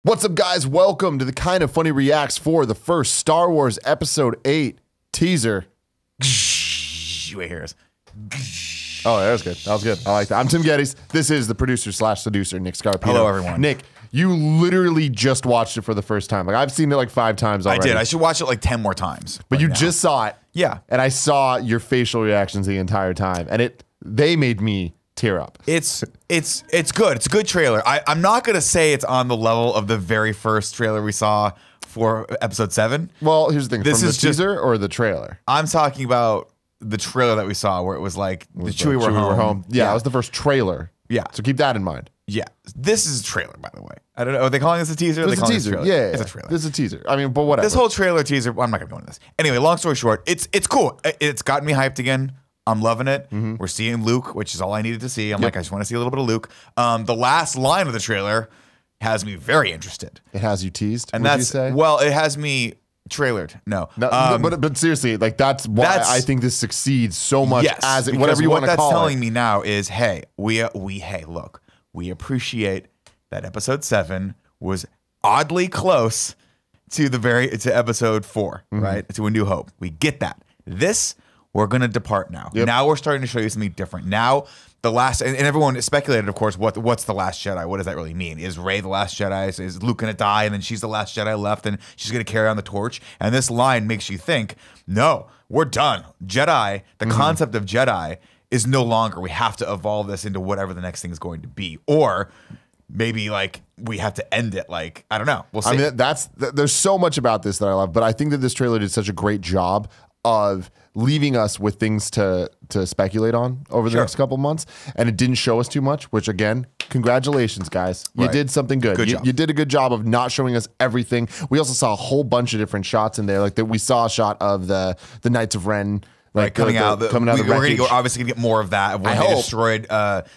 What's up, guys? Welcome to the Kind of Funny Reacts for the first Star Wars Episode 8 teaser. Wait, here it is. Oh, that was good. That was good. I like that. I'm Tim Gettys. This is the producer/seducer, Nick Scarpino. Hello, everyone. Nick, you literally just watched it for the first time. Like, I've seen it like 5 times already. I did. I should watch it like 10 more times. But you just saw it. Yeah. And I saw your facial reactions the entire time. And they made me tear up. It's good. It's a good trailer. I'm not going to say it's on the level of the very first trailer we saw for episode 7. Well, here's the thing. This From is the teaser or the trailer? I'm talking about the trailer that we saw where it was like the Chewie were home. Yeah, it was the first trailer. Yeah. So keep that in mind. Yeah. This is a trailer, by the way. I don't know. Are they calling this a teaser? It's a teaser. Yeah. It's a trailer. This is a teaser. I mean, but whatever. This whole trailer teaser, well, I'm not going to go into this. Anyway, long story short, it's cool. It's gotten me hyped again. I'm loving it. We're seeing Luke, which is all I needed to see. I'm like, I just want to see a little bit of Luke. The last line of the trailer has me very interested. It has you teased, and would that's you say? Well, it has me trailered. No, but seriously, like that's why I think this succeeds so much. Yes, as it, whatever you want to call it. What that's telling me now is, hey, look, we appreciate that episode 7 was oddly close to episode 4, right? To A New Hope. We get that. This. We're going to depart now. Yep. Now we're starting to show you something different. Now, the last, and everyone speculated, of course, what's the Last Jedi? What does that really mean? Is Rey the Last Jedi? Is Luke going to die and then she's the Last Jedi left and she's going to carry on the torch? And this line makes you think, no, we're done. Jedi, the concept of Jedi is no longer, we have to evolve this into whatever the next thing is going to be. Or maybe like we have to end it like, I don't know. We'll see. I mean, there's so much about this that I love, but I think that this trailer did such a great job of leaving us with things to speculate on over the next couple months, and it didn't show us too much, which again, congratulations, guys. You did something good. You did a good job of not showing us everything. We also saw a whole bunch of different shots in there, like that we saw a shot of the Knights of Ren. Like coming out the wreckage. We're obviously gonna get more of that when they destroyed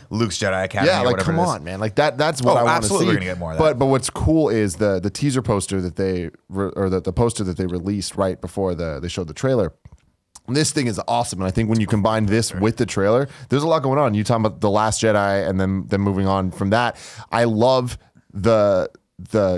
Luke's Jedi Academy. Yeah, like come on, man, like that's what I want to see. We're gonna get more of that. But what's cool is the teaser poster that the poster that they released right before they showed the trailer. This thing is awesome, and I think when you combine this with the trailer, there's a lot going on. You talking about the Last Jedi, and then moving on from that. I love the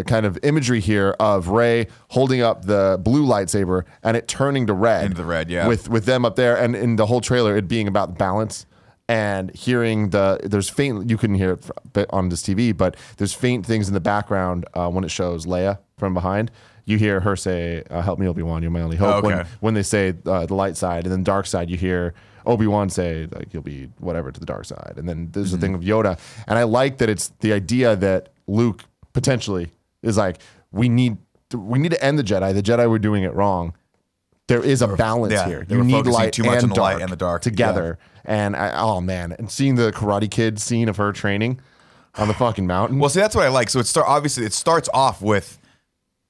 kind of imagery here of Rey holding up the blue lightsaber and it turning to red. Into the red, yeah. With them up there, and in the whole trailer, it being about balance and hearing there's faint, you couldn't hear it on this TV, but there's faint things in the background when it shows Leia from behind. You hear her say, help me, Obi-Wan, you're my only hope. When they say the light side, and then dark side, you hear Obi-Wan say, like, you'll be whatever to the dark side. And then there's the thing of Yoda. And I like that it's the idea that Luke potentially is like, we need to end the Jedi. The Jedi were doing it wrong. There is a balance here. You need light too much and on the light and the dark together. Yeah. And oh man, and seeing the Karate Kid scene of her training on the fucking mountain. Well, see, that's what I like. So obviously it starts off with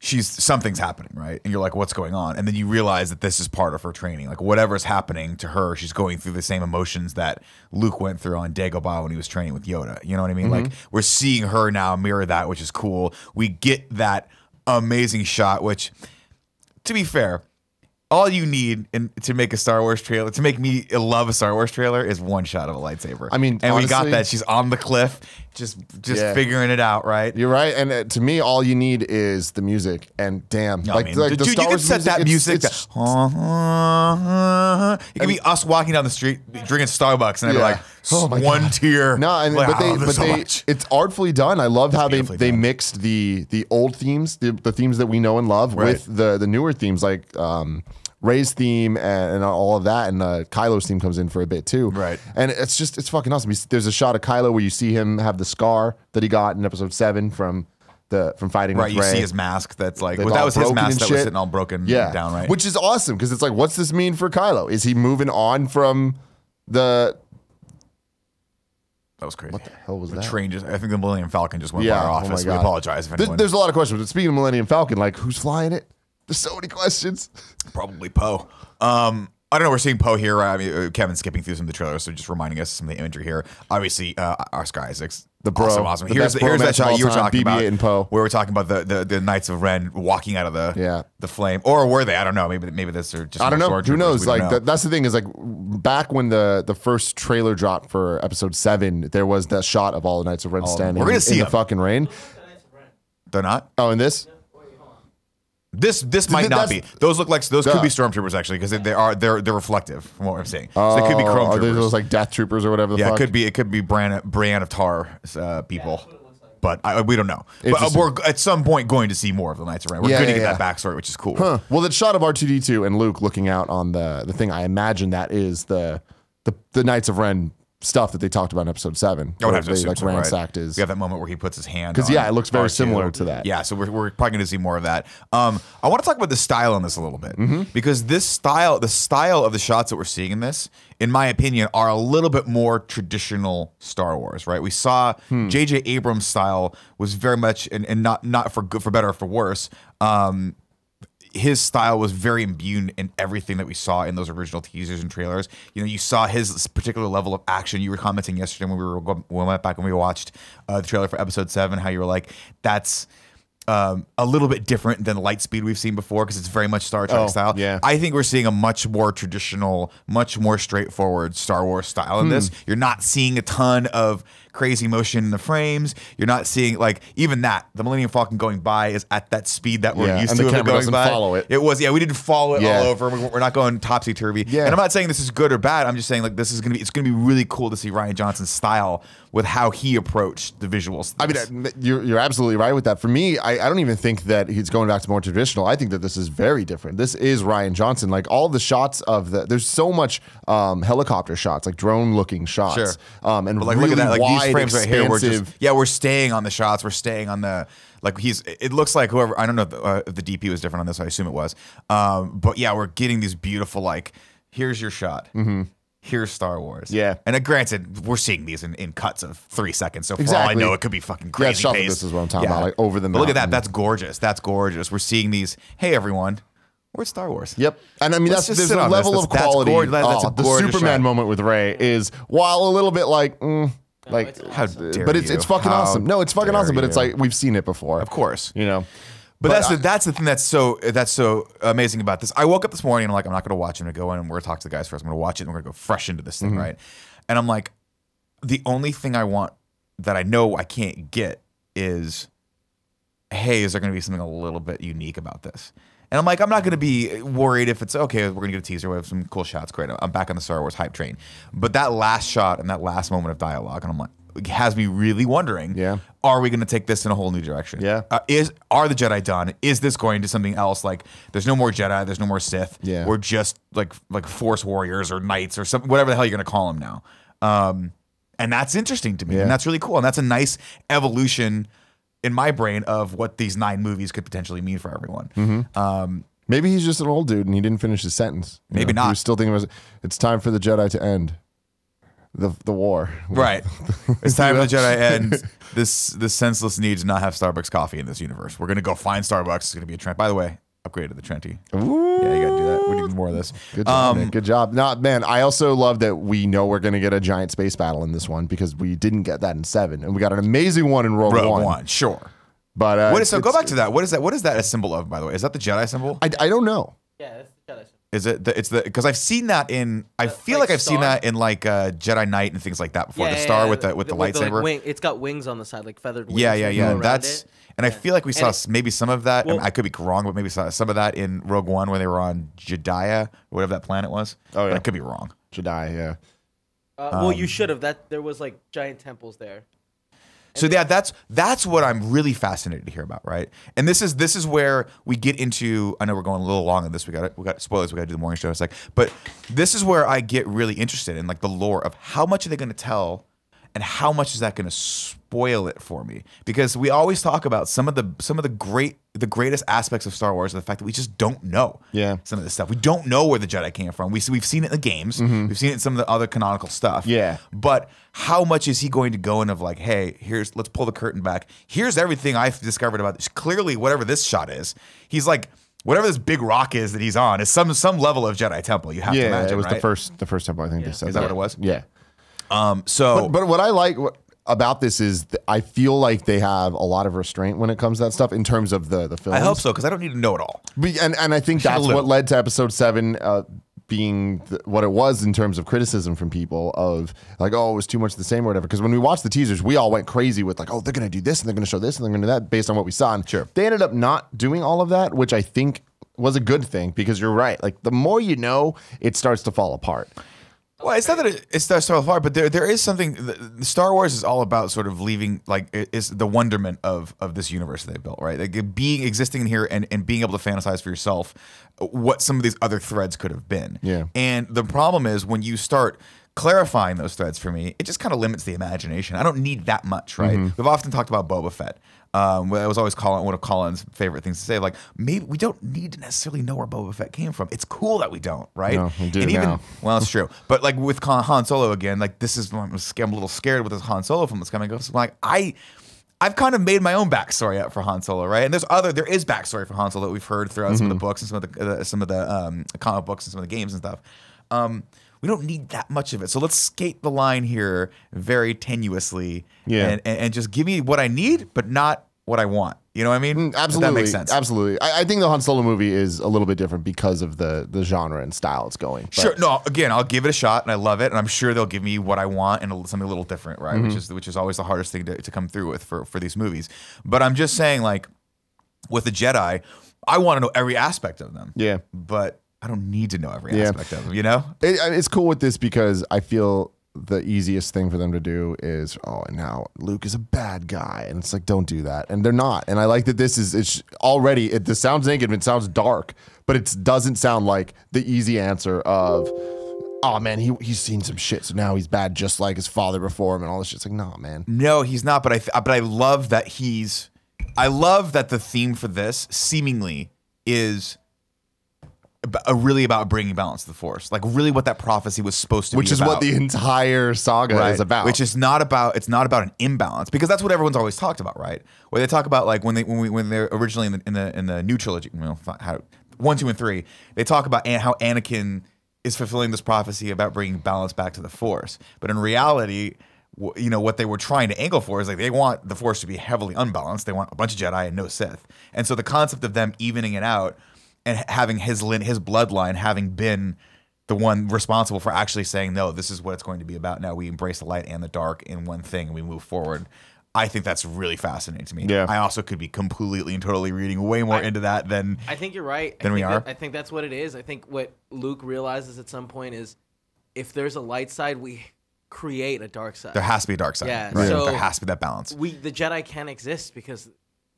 something's happening, right? And you're like, what's going on? And then you realize that this is part of her training. Like whatever's happening to her, she's going through the same emotions that Luke went through on Dagobah when he was training with Yoda. You know what I mean? Like we're seeing her now mirror that, which is cool. We get that amazing shot, which, to be fair, all you need to make a Star Wars trailer, to make me love a Star Wars trailer, is one shot of a lightsaber. I mean, and honestly, we got that. She's on the cliff, just figuring it out, right? You're right. And to me, all you need is the music. And damn, like the Star Wars set that music. It could be us walking down the street drinking Starbucks, and I'd be like, one tear. No, and like, it's artfully done. I love how they mixed the old themes, the themes that we know and love, with the newer themes, like Rey's theme and all of that, and Kylo's theme comes in for a bit too. Right. And it's fucking awesome. There's a shot of Kylo where you see him have the scar that he got in episode 7 from fighting with Rey. You see his mask that's like, well, that was his mask that was sitting all broken down, right? Which is awesome, because it's like, what's this mean for Kylo? Is he moving on from the... That was crazy. What the hell was that? Train I think the Millennium Falcon just went by our office. We apologize if anyone... There's a lot of questions. But speaking of Millennium Falcon, like, who's flying it? There's so many questions. Probably Poe. I don't know. We're seeing Poe here. I mean, Kevin's skipping through some of the trailers, so just reminding us of some of the imagery here. Obviously, Oscar Isaac's the bro. Awesome. Here's that shot you were talking about. BB-8 and Poe. Where we're talking about the Knights of Ren walking out of the flame, or were they? I don't know. Maybe this are just. I don't know. Who knows? Like that's the thing is, like, back when the first trailer dropped for episode 7, there was that shot of all the Knights of Ren standing. We're gonna see in the fucking rain. They're not. Oh, and this. This might not be. Those look like those could be stormtroopers actually because they're reflective from what I'm saying. So they could be chrome Are troopers. those like death troopers or whatever the fuck? It could be Brienne of Tar people. But we don't know. But we're at some point going to see more of the Knights of Ren. We're going to get that backstory, which is cool. Huh. Well, that shot of R2D2 and Luke looking out on the thing, I imagine that is the Knights of Ren stuff that they talked about in episode 7. I would have to assume like so, ransacked right? is. We have that moment where he puts his hand. Because it looks very similar to that. Yeah, so we're probably going to see more of that. I want to talk about the style on this a little bit because the style of the shots that we're seeing in this, in my opinion, are a little bit more traditional Star Wars. Right? We saw J.J. Abrams' style was very much, and not for good, for better or for worse. His style was very imbued in everything that we saw in those original teasers and trailers. You know, you saw his particular level of action. You were commenting yesterday when we went back and we watched the trailer for episode 7, how you were like, that's a little bit different than the Lightspeed we've seen before because it's very much Star Trek style. Yeah. I think we're seeing a much more traditional, much more straightforward Star Wars style in this. You're not seeing a ton of crazy motion in the frames. You're not seeing like even that the Millennium Falcon going by is at that speed that we're used and to. The camera going doesn't by. follow it. It was we didn't follow it all over. We're not going topsy turvy. Yeah. And I'm not saying this is good or bad. I'm just saying like it's gonna be really cool to see Rian Johnson's style with how he approached the visuals. I mean, you're absolutely right with that. For me, I don't even think that he's going back to more traditional. I think that this is very different. This is Rian Johnson. Like all the shots of there's so much helicopter shots, like drone looking shots. Sure. And but like really look at that, like wide, these frames right here. We're staying on the shots. We're staying on the it looks like whoever, I don't know if the DP was different on this. I assume it was. But yeah, we're getting these beautiful like here's your shot. Here's Star Wars. Yeah. And granted, we're seeing these in cuts of 3 seconds. So for Exactly. all I know, it could be fucking crazy. Shot like this is what I'm talking about, like over the mountain. But look at that. mountain. That's gorgeous. That's gorgeous. We're seeing these. Hey, everyone. Where's Star Wars? Yep. And I mean, Let's just there's sit a on level this. of quality. That's a the gorgeous Superman shot. moment with Rey is, while a little bit like, like, How dare but you. it's fucking How awesome. No, it's fucking dare awesome, but it's you. like, we've seen it before. Of course. You know? But that's the thing that's so amazing about this. I woke up this morning and I'm like, I'm not going to watch it. I'm going to go in and we're going to talk to the guys first. I'm going to watch it and we're going to go fresh into this thing, right? And I'm like, the only thing I want that I know I can't get is, hey, is there going to be something a little bit unique about this? And I'm like, I'm not going to be worried if it's okay. We're going to get a teaser. We have some cool shots. Great. I'm back on the Star Wars hype train. But that last shot and that last moment of dialogue, and I'm like, it has me really wondering, are we going to take this in a whole new direction? Yeah. Are the Jedi done? Is this going to something else? Like, there's no more Jedi. There's no more Sith. Yeah. We're just like Force warriors or knights or something, whatever the hell you're going to call them now. And that's interesting to me. And that's really cool. And that's a nice evolution in my brain of what these 9 movies could potentially mean for everyone. Maybe he's just an old dude and he didn't finish his sentence. Maybe not. He was still thinking, it's time for the Jedi to end the war. Right. It's time for the Jedi end this senseless need to not have Starbucks coffee in this universe. We're going to go find Starbucks. It's going to be a trend. By the way, upgraded the Trenty. Ooh. Yeah, you got to do that. We need more of this. Good job, man. Good job. Man, I also love that we know we're going to get a giant space battle in this one because we didn't get that in 7. And we got an amazing one in Rogue One. Sure. But so go back to that. What is that? What is that a symbol of, by the way? Is that the Jedi symbol? I don't know. Yeah, that's the Jedi symbol. Is it? It's the because I've seen that in. I feel like I've seen that in like Jedi Knight and things like that before. The star with the lightsaber. Like, it's got wings on the side, like feathered wings. Yeah. That's and I feel like we saw maybe some of that. I could be wrong, but maybe saw some of that in Rogue One when they were on Jedi, whatever that planet was. Oh yeah, I could be wrong. Jedi, yeah. Well, you should have. There was like giant temples there. So yeah, that's what I'm really fascinated to hear about, right? And this is where we get into. I know we're going a little long on this. We got spoilers. We got to do the morning show in a sec. But this is where I get really interested in like the lore of how much are they going to tell, and how much is that going to spoil it for me? Because we always talk about some of the greatest aspects of Star Wars are the fact that we just don't know. Yeah. Some of this stuff we don't know where the Jedi came from. We've seen it in the games. We've seen it in some of the other canonical stuff. Yeah. But how much is he going to go in of like, hey, let's pull the curtain back. Here's everything I've discovered about this. Clearly, whatever this shot is, he's like, whatever this big rock is that he's on is some level of Jedi temple. You have to imagine. It was right? the first temple I think they said. Is that what it was? Yeah. So, but what I like about this is I feel like they have a lot of restraint when it comes to that stuff in terms of the films. I hope so because I don't need to know it all. And I think that's what led to episode 7 being what it was in terms of criticism from people of like, oh, it was too much the same or whatever. Because when we watched the teasers, we all went crazy with like, oh, they're going to do this and they're going to show this and they're going to do that based on what we saw. And Sure. they ended up not doing all of that, which I think was a good thing because you're right. Like the more you know, it starts to fall apart. Well, it's not that it starts so far, but there is something. The Star Wars is all about sort of leaving, like, is the wonderment of this universe that they built, right? Like existing in here and being able to fantasize for yourself what some of these other threads could have been. Yeah. And the problem is when you start clarifying those threads for me, it just kind of limits the imagination. I don't need that much, right? We've often talked about Boba Fett. That was always one of Colin's favorite things to say. Like, maybe we don't need to necessarily know where Boba Fett came from. It's cool that we don't, right? No, we do and even now. well, it's true. But like with Han Solo again, like this is I'm a little scared with this Han Solo film that's coming. So like I've kind of made my own backstory up for Han Solo, right? And there is backstory for Han Solo that we've heard throughout some of the books and some of the comic books and some of the games and stuff. We don't need that much of it. So let's skate the line here very tenuously and just give me what I need, but not what I want. You know what I mean? Absolutely. If that makes sense. Absolutely. I think the Han Solo movie is a little bit different because of the genre and style it's going. But Sure. No, again, I'll give it a shot and I love it. And I'm sure they'll give me what I want and something a little different, right? Which is always the hardest thing to come through with for these movies. But I'm just saying, like, with the Jedi, I want to know every aspect of them. Yeah. But I don't need to know every aspect of them, you know? It's cool with this because I feel the easiest thing for them to do is, oh, and now Luke is a bad guy. And it's like, don't do that. And they're not. And I like that it's already, this sounds negative, it sounds dark, but it doesn't sound like the easy answer of, oh man, he's seen some shit, so now he's bad just like his father before him and all this shit. It's like, nah, man. No, he's not, but I love that I love that the theme for this seemingly is really about bringing balance to the Force, like really what that prophecy was supposed to be, which is about. what the entire saga is about. Which is not about an imbalance, because that's what everyone's always talked about, right? Where they talk about like when they're originally in the new trilogy, 1, 2, and 3, they talk about how Anakin is fulfilling this prophecy about bringing balance back to the Force, but in reality, what they were trying to angle for is like they want the Force to be heavily unbalanced. They want a bunch of Jedi and no Sith, and so the concept of them evening it out and having his bloodline having been the one responsible for actually saying, no, this is what it's going to be about. Now we embrace the light and the dark in one thing and we move forward. I think that's really fascinating to me. Yeah. I also could be completely and totally reading way more into that than I think you're right. I think that's what it is. I think what Luke realizes at some point is if there's a light side, we create a dark side. There has to be a dark side. Yeah, right? so there has to be that balance. The Jedi can't exist because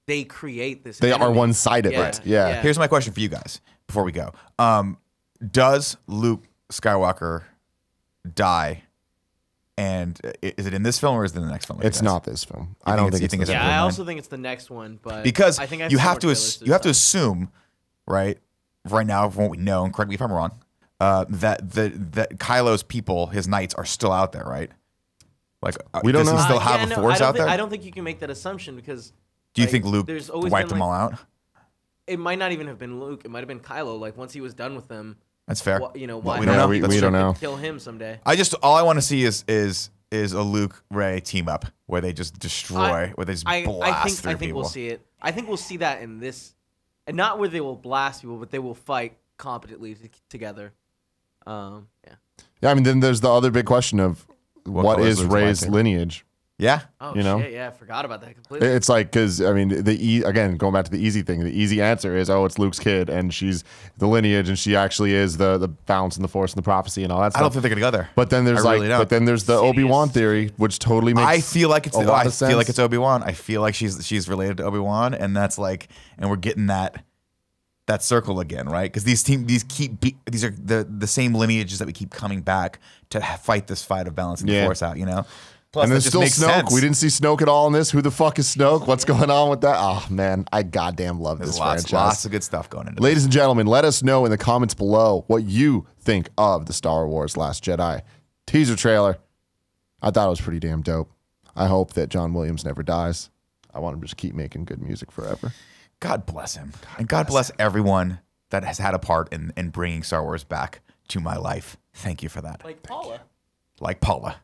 they create this. They enemy. are one-sided, Yeah. right? Yeah. Here's my question for you guys before we go. Does Luke Skywalker die? And is it in this film or is it in the next film? It's not this film. I don't think it's this Yeah, film. I also think it's the next one, but because I think I've you seen have more to trailers you have to this assume, right now from what we know, and correct me if I'm wrong, that Kylo's people, his knights, are still out there, right? Like We don't does know. he still have a Force out there? I don't think you can make that assumption because. Do you think Luke there's always wiped been, them all out? It might not even have been Luke. It might have been Kylo. Like once he was done with them, That's fair. why we don't not? know. We That's don't true. know. Kill him someday. All I want to see is a Luke Rey team up where they just destroy, where they just blast through I think people. we'll see it. I think we'll see that in this, and not where they will blast people, but they will fight competently together. Yeah. Yeah, I mean, then there's the other big question of what color is Luke's Rey's lightsaber? lineage? Yeah. Oh You know? shit! Yeah, I forgot about that completely. It's like, because, I mean, again, going back to the easy thing, the easy answer is, oh, it's Luke's kid, and she's the lineage, and she actually is the balance and the Force and the prophecy and all that stuff. I don't think they're gonna go there. But then there's I really don't. but then there's the Sidious. Obi-Wan theory, which totally makes I feel like it's a lot of I feel like sense. it's Obi-Wan. I feel like she's related to Obi-Wan, and that's like, and we're getting that circle again, right? Because these are the same lineages that we keep coming back to fight this fight of balancing the Yeah. Force out, you know. Plus, And that there's just still makes Snoke. sense. We didn't see Snoke at all in this. Who the fuck is Snoke? What's going on with that? Oh man, I goddamn love There's this lots franchise. of good stuff going into Ladies and gentlemen, let us know in the comments below what you think of the Star Wars Last Jedi teaser trailer. I thought it was pretty damn dope. I hope that John Williams never dies. I want him to just keep making good music forever. God bless him. And God bless everyone that has had a part in bringing Star Wars back to my life. Thank you for that. Like Paula. Like Paula.